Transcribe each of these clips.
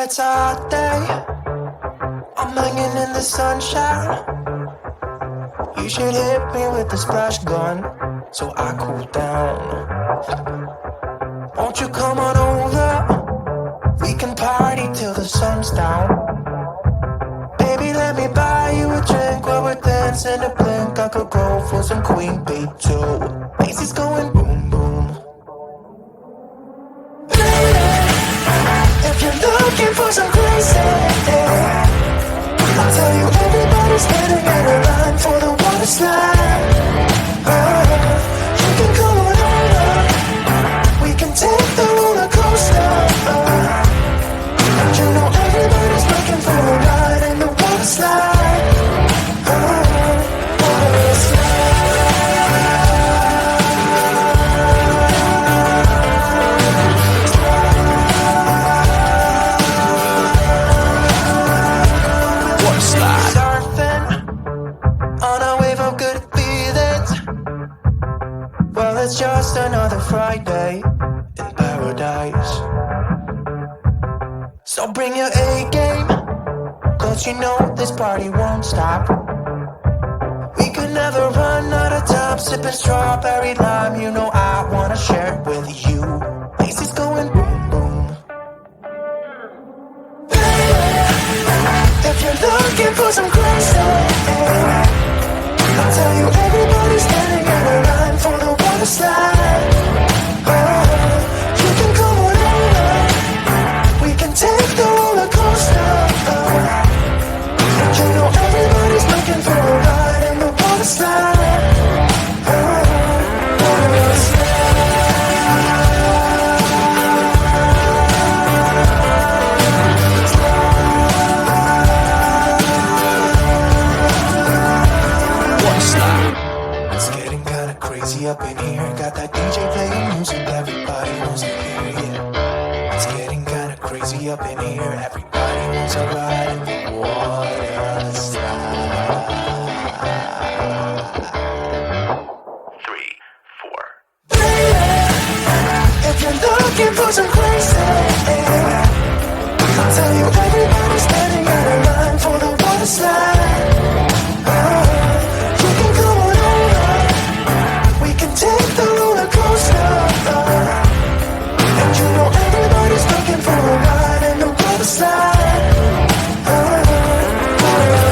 Yeah, it's a hot day. I'm hanging in the sunshine. You should hit me with the splash gun so I cool down. Won't you come on over? We can party till the sun's down. Baby, let me buy you a drink while we're dancing a blink. I could go for some Queen Bee too. Macy's going boom boom. If you're looking for some crazy, I'll tell you everybody's standing in a line for the water slide. You can come on over. We can take the roller coaster. You know everybody's looking for a ride in the water slide. Water slide. Water slide. Surfing on a wave of good feelings. Well, it's just another Friday in paradise. So bring your A-game, cause you know this party won't stop. We could never run out of time, sipping strawberry lime. You know I wanna share it with you. Macy's going boom boom. If you're looking for some crazy, I'll tell you everybody's standing in a line for the water slide. You can come on over. We can take the roller coaster. You know everybody's looking for a ride in the water slide. Water slide. Water slide. It's getting kinda crazy up in here. Got that DJ playing music, everybody wants to hear it. It's getting kinda crazy up in here. Everybody wants a ride in the water slide. 3, 4. If you're looking for some crazy, I'll tell you everybody's standing in a line for the water slide. You can come on over. We can take the roller coaster. And you know everybody's looking for a ride in the water slide. Water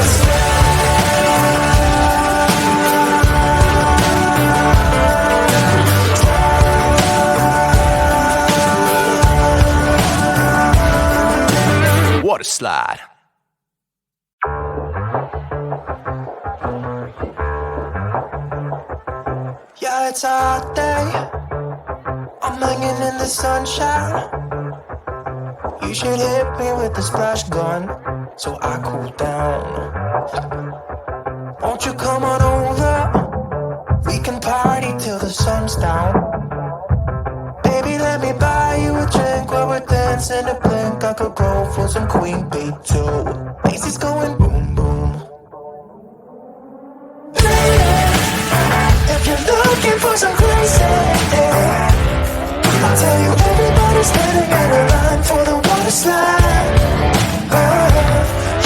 slide. Water slide. Yeah, it's a hot day. I'm hanging in the sunshine. You should hit me with the splash gun so I cool down. Won't you come on over? We can party till the sun's down. Baby, let me buy you a drink while we're dancing a blink. I could go for some Queen Bee too. Macy's going boom boom. If you're looking for some crazy, I'll tell you everybody's standing in a line for the water slide.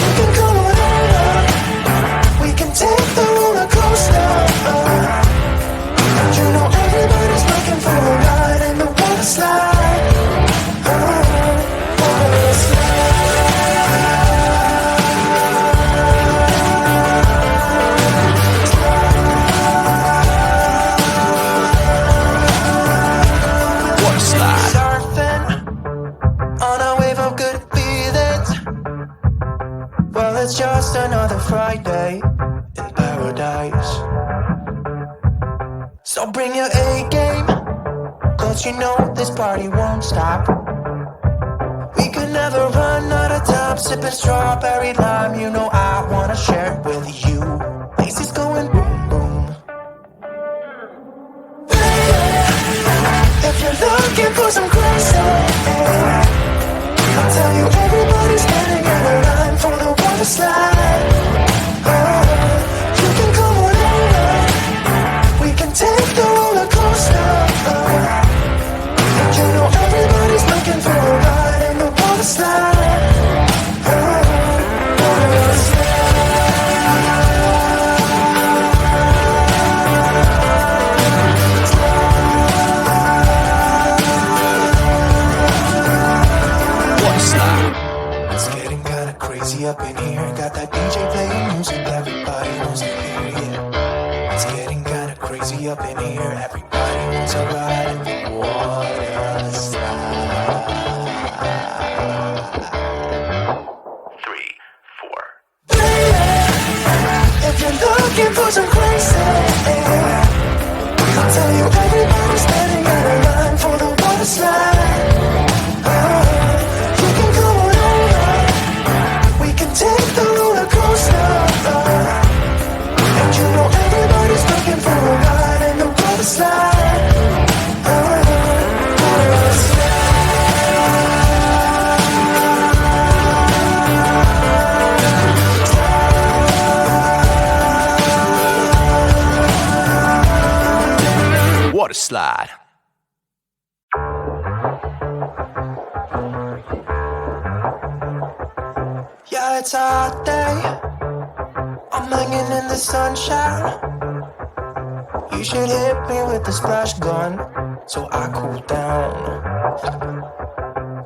You can come on over. We can take the roller coaster. You know everybody's looking for a ride in the water slide. Water slide. Surfing on a wave of good feelings. Well, it's just another Friday in paradise. So bring your A-game, cause you know this party won't stop. We could never run out of time, sipping strawberry lime. You know I wanna share it with you. Macy's going boom boom. If you're looking for some crazy, I'll tell you everybody's standing in a line for the water slide. You can come on over. We can take the roller coaster. You know everybody's looking for a ride in the water slide. a ride in the water slide. 3, 4. If you're looking for some crazy, I'll tell you everybody's standing in a line for the water slide. You can come on over, we can take the roller coaster. And you know everybody's looking for a ride in the water slide. Water slide. Yeah, it's a hot day. I'm hanging in the sunshine. You should hit me with the splash gun so I cool down.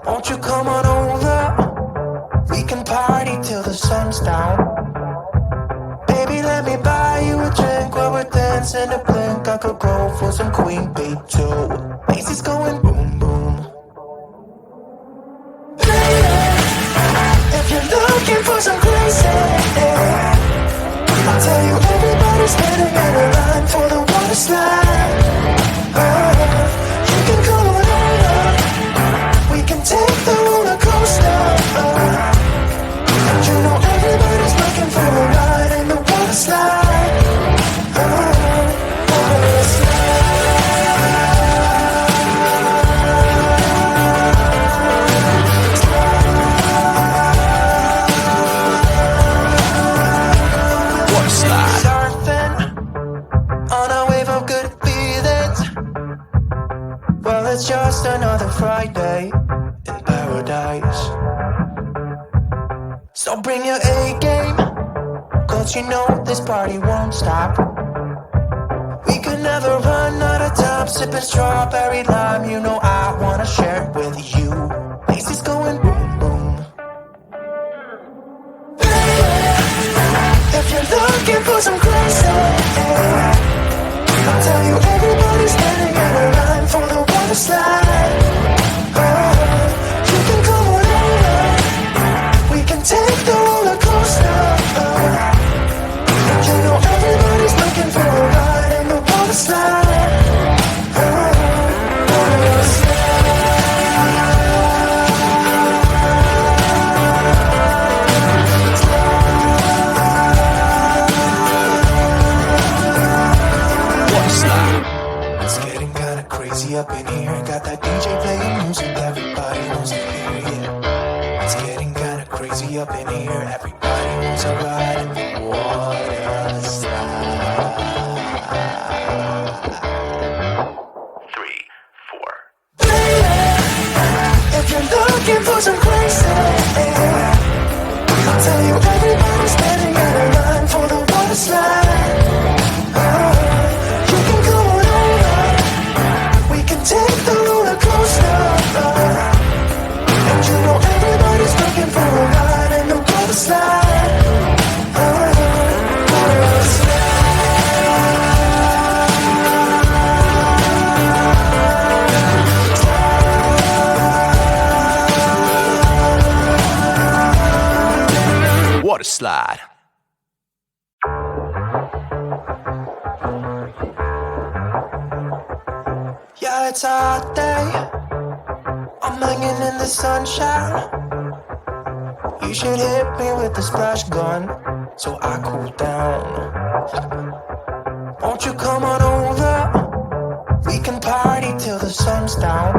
Won't you come on over? We can party till the sun's down. Baby, let me buy you a drink while we're dancing to blink. I could go for some queen bee too. Macy's going boom boom. If you're looking for some crazy, I'll tell you everybody's standing in a line for the water slide. You can come on over, we can take the roller coaster. And you know everybody's looking for a ride in the water slide. Water slide. Surfing on a wave of good feelings. Well, it's just another Friday in paradise. So bring your A-game, cause you know this party won't stop. We could never run out of time, sipping strawberry lime. You know I wanna share it with you. Macy's going boom boom. If you're looking for some crazy, I'll tell you everybody's standing in a line for the water slide. You can come on over, we can take the roller coaster. And you know everybody's looking for a ride in the water slide. Water slide. It's getting kinda crazy up in here. Got that DJ playing music, everybody wants to hear, yeah. It's getting kinda crazy up in here. Everybody wants a ride in the water slide. 3, 4. If you're looking for some crazy, I'll tell you everybody's standing in a line for the water slide. You can come on over, we can take the roller coaster. And you know everybody's looking for a ride in the water slide. Water slide. Water slide. Yeah, it's a hot day. I'm hanging in the sunshine. You should hit me with the splash gun so I cool down. Won't you come on over? We can party till the sun's down.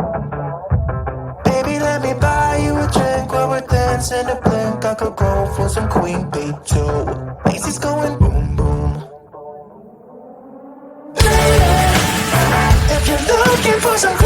Baby, let me buy you a drink while we're dancing to blink. I could go for some queen bee too. Macy's going boom boom. If you're looking for some